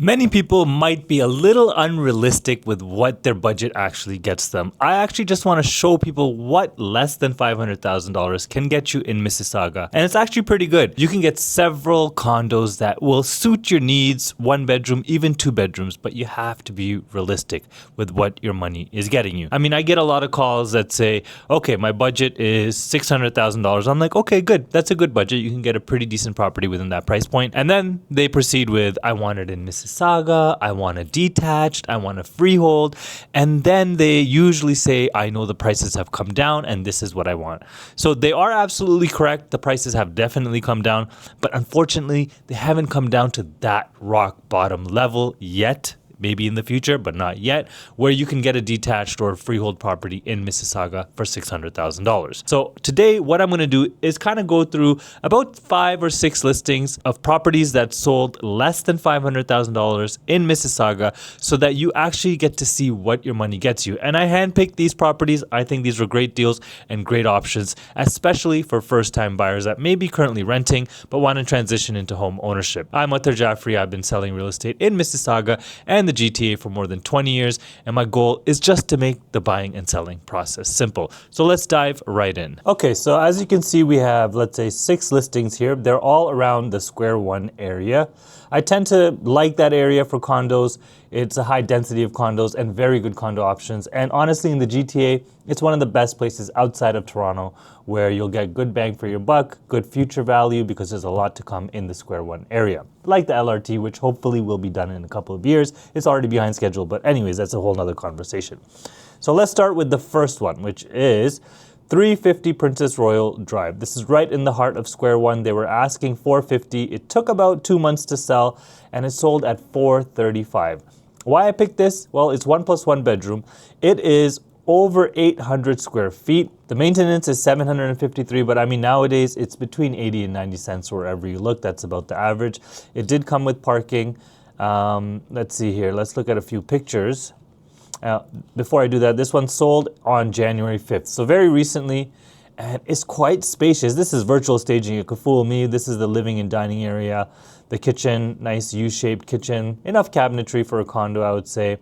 Many people might be a little unrealistic with what their budget actually gets them. I actually just want to show people what less than $500,000 can get you in Mississauga. And it's actually pretty good. You can get several condos that will suit your needs, one bedroom, even two bedrooms, but you have to be realistic with what your money is getting you. I mean, I get a lot of calls that say, okay, my budget is $600,000. I'm like, okay, good. That's a good budget. You can get a pretty decent property within that price point. And then they proceed with, I want it in Mississauga, I want a detached, I want a freehold, and then they usually say, I know the prices have come down and this is what I want. So they are absolutely correct. The prices have definitely come down, but unfortunately, they haven't come down to that rock bottom level yet. Maybe in the future, but not yet, where you can get a detached or freehold property in Mississauga for $600,000. So today, what I'm going to do is kind of go through about 5 or 6 listings of properties that sold less than $500,000 in Mississauga so that you actually get to see what your money gets you. And I handpicked these properties. I think these were great deals and great options, especially for first-time buyers that may be currently renting but want to transition into home ownership. I'm Atar Jaffrey. I've been selling real estate in Mississauga and the GTA for more than 20 years, and my goal is just to make the buying and selling process simple. So let's dive right in. Okay, so as you can see, we have, let's say, 6 listings here. They're all around the Square One area. I tend to like that area for condos. It's a high density of condos and very good condo options. And honestly, in the GTA, it's one of the best places outside of Toronto where you'll get good bang for your buck, good future value because there's a lot to come in the Square One area. Like the LRT, which hopefully will be done in a couple of years. It's already behind schedule, but anyways, that's a whole nother conversation. So let's start with the first one, which is 350 Princess Royal Drive. This is right in the heart of Square One. They were asking $450. It took about 2 months to sell, and it sold at $435. Why I picked this? Well, it's 1+1 bedroom. It is over 800 square feet. The maintenance is $753, but I mean, nowadays it's between 80 and 90 cents wherever you look. That's about the average. It did come with parking. Let's see here. Let's look at a few pictures. Before I do that, this one sold on January 5th. So very recently, and it's quite spacious. This is virtual staging. It could fool me. This is the living and dining area. The kitchen, nice U-shaped kitchen. Enough cabinetry for a condo, I would say.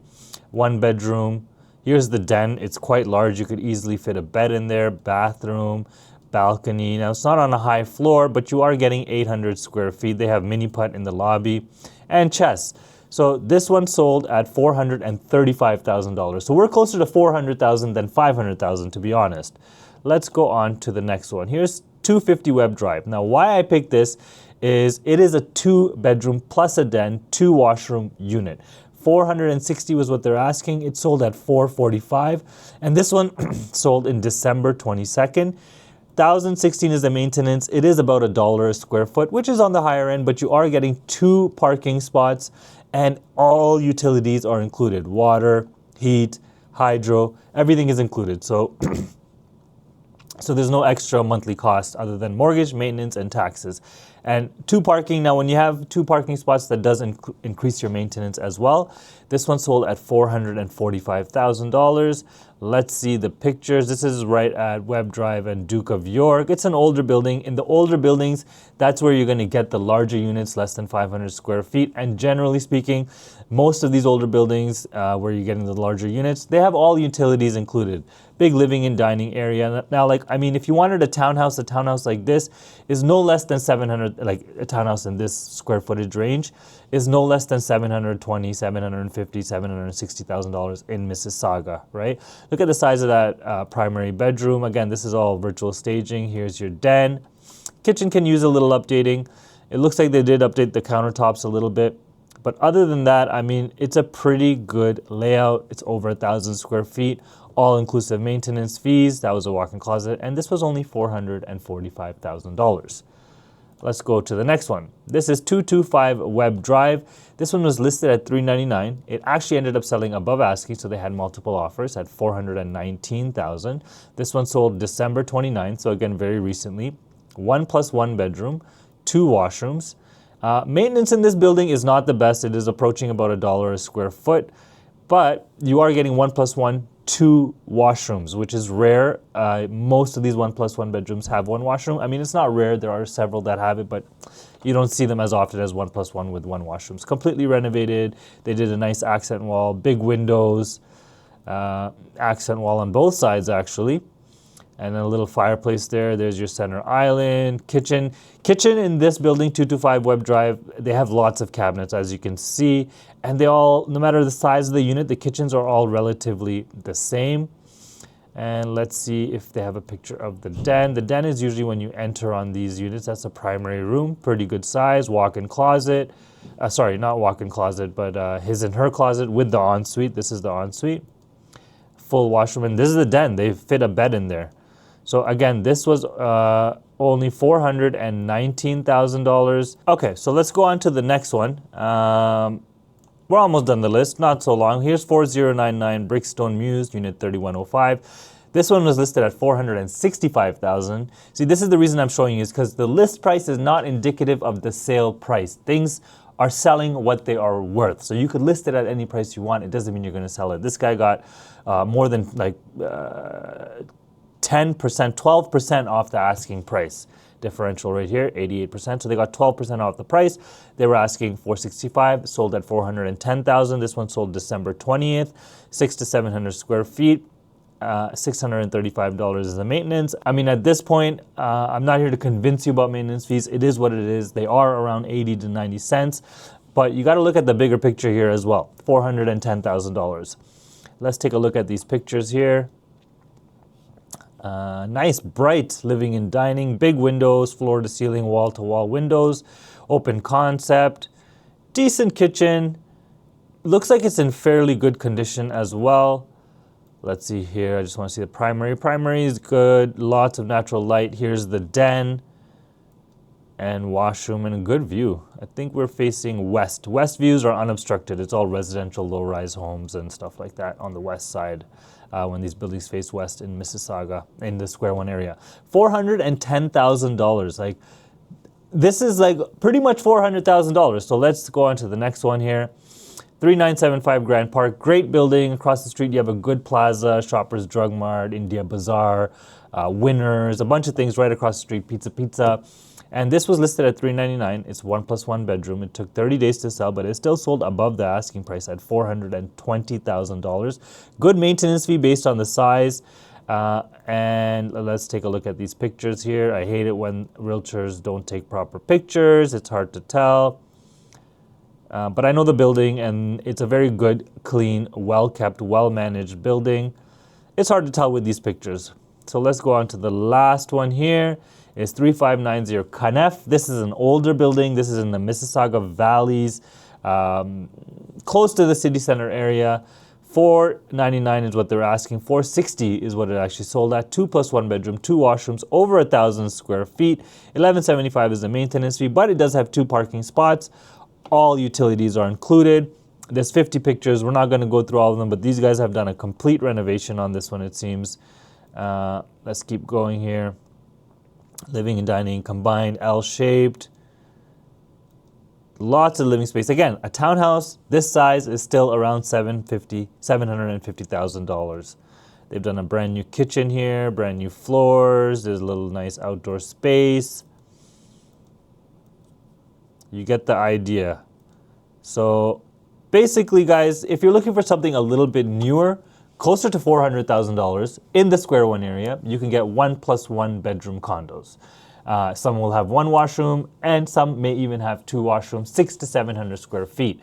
1 bedroom. Here's the den. It's quite large. You could easily fit a bed in there. Bathroom, balcony. Now, it's not on a high floor, but you are getting 800 square feet. They have mini putt in the lobby and chess. So this one sold at $435,000. So we're closer to $400,000 than $500,000, to be honest. Let's go on to the next one. Here's 250 Webb Drive. Now, why I picked this is it is a 2-bedroom plus a den, 2-washroom unit. $460 was what they're asking. It sold at $445, and this one sold in December 22nd. $1,016 is the maintenance. It is about $1 a square foot, which is on the higher end, but you are getting 2 parking spots, and all utilities are included. Water, heat, hydro, everything is included. So so there's no extra monthly cost other than mortgage, maintenance, and taxes. And 2 parking, now when you have 2 parking spots, that does increase your maintenance as well. This one sold at $445,000. Let's see the pictures. This is right at Webb Drive and Duke of York. It's an older building. In the older buildings, that's where you're going to get the larger units, less than 500 square feet. And generally speaking, most of these older buildings where you're getting the larger units, they have all utilities included. Big living and dining area. Now, like, I mean, if you wanted a townhouse like this is no less than 700, like a townhouse in this square footage range is no less than $720,000, $750,000, $760,000 in Mississauga, right? Look at the size of that primary bedroom. Again, this is all virtual staging. Here's your den. Kitchen can use a little updating. It looks like they did update the countertops a little bit. But other than that, I mean, it's a pretty good layout. It's over 1,000 square feet, all-inclusive maintenance fees. That was a walk-in closet, and this was only $445,000. Let's go to the next one. This is 225 Webb Drive. This one was listed at $399. It actually ended up selling above asking, so they had multiple offers at $419,000. This one sold December 29th, so again, very recently. 1+1 bedroom, 2 washrooms. Maintenance in this building is not the best. It is approaching about $1 a square foot, but you are getting 1+1, 2 washrooms, which is rare. Most of these 1+1 bedrooms have 1 washroom. I mean, it's not rare. There are several that have it, but you don't see them as often as 1+1 with 1 washroom. It's completely renovated. They did a nice accent wall, big windows, accent wall on both sides actually. And then a little fireplace there. There's your center island, kitchen. Kitchen in this building, 225 Webb Drive, they have lots of cabinets, as you can see. And they all, no matter the size of the unit, the kitchens are all relatively the same. And let's see if they have a picture of the den. The den is usually when you enter on these units. That's a primary room, pretty good size, walk-in closet. Sorry, not walk-in closet, but his and her closet with the ensuite. This is the ensuite. Full washroom, and this is the den. They fit a bed in there. So again, this was only $419,000. Okay, so let's go on to the next one. We're almost done the list, not so long. Here's 4099 Brickstone Mews, Unit 3105. This one was listed at $465,000. See, this is the reason I'm showing you is because the list price is not indicative of the sale price. Things are selling what they are worth. So you could list it at any price you want. It doesn't mean you're going to sell it. This guy got more than like 10%, 12% off the asking price. Differential right here, 88%. So they got 12% off the price. They were asking $465,000, sold at $410,000. This one sold December 20th, 600 to 700 square feet. $635 is the maintenance. I mean, at this point, I'm not here to convince you about maintenance fees. It is what it is. They are around 80 to 90 cents, but you got to look at the bigger picture here as well. $410,000. Let's take a look at these pictures here. Nice, bright living and dining, big windows, floor to ceiling, wall to wall windows, open concept, decent kitchen. Looks like it's in fairly good condition as well. Let's see here. I just want to see the primary. Primary is good. Lots of natural light. Here's the den and washroom and a good view. I think we're facing west. West views are unobstructed. It's all residential low-rise homes and stuff like that on the west side. When these buildings face west in Mississauga, in the Square One area. $410,000. Like, this is like pretty much $400,000. So let's go on to the next one here. 3975 Grand Park, great building. Across the street, you have a good plaza, Shoppers Drug Mart, India Bazaar, Winners, a bunch of things right across the street, Pizza. And this was listed at $399. It's 1+1 bedroom. It took 30 days to sell, but it still sold above the asking price at $420,000. Good maintenance fee based on the size. And let's take a look at these pictures here. I hate it when realtors don't take proper pictures. It's hard to tell. But I know the building, and it's a very good, clean, well-kept, well-managed building. It's hard to tell with these pictures. So let's go on to the last one here. It's 3590 Kanef. This is an older building. This is in the Mississauga Valleys, close to the city center area. $499 is what they're asking. $460 is what it actually sold at. 2+1 bedroom, 2 washrooms, over 1,000 square feet. $1,175 is the maintenance fee, but it does have 2 parking spots. All utilities are included. There's 50 pictures. We're not going to go through all of them, but these guys have done a complete renovation on this one, it seems. Let's keep going here. Living and dining combined, L-shaped. Lots of living space. Again, a townhouse this size is still around $750,000. They've done a brand new kitchen here, brand new floors. There's a little nice outdoor space. You get the idea. So basically, guys, if you're looking for something a little bit newer, closer to $400,000 in the Square One area, you can get 1+1 bedroom condos. Some will have 1 washroom, and some may even have 2 washrooms, 600 to 700 square feet.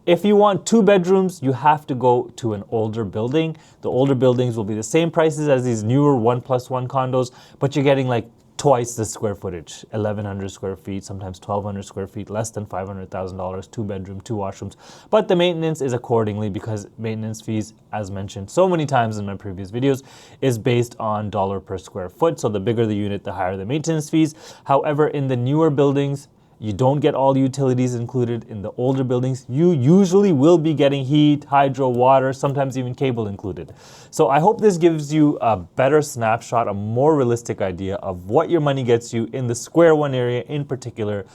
If you want 2 bedrooms, you have to go to an older building. The older buildings will be the same prices as these newer 1+1 condos, but you're getting like twice the square footage, 1,100 square feet, sometimes 1,200 square feet, less than $500,000, 2 bedroom, 2 washrooms. But the maintenance is accordingly, because maintenance fees, as mentioned so many times in my previous videos, is based on dollar per square foot. So the bigger the unit, the higher the maintenance fees. However, in the newer buildings, you don't get all utilities included. In the older buildings, you usually will be getting heat, hydro, water, sometimes even cable included. So I hope this gives you a better snapshot, a more realistic idea of what your money gets you in the Square One area in particular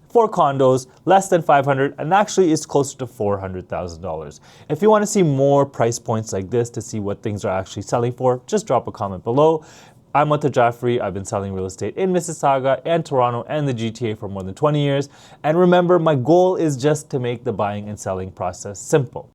for condos, less than $500,000, and actually is closer to $400,000. If you want to see more price points like this to see what things are actually selling for, just drop a comment below. I'm Mata Jaffrey. I've been selling real estate in Mississauga and Toronto and the GTA for more than 20 years. And remember, my goal is just to make the buying and selling process simple.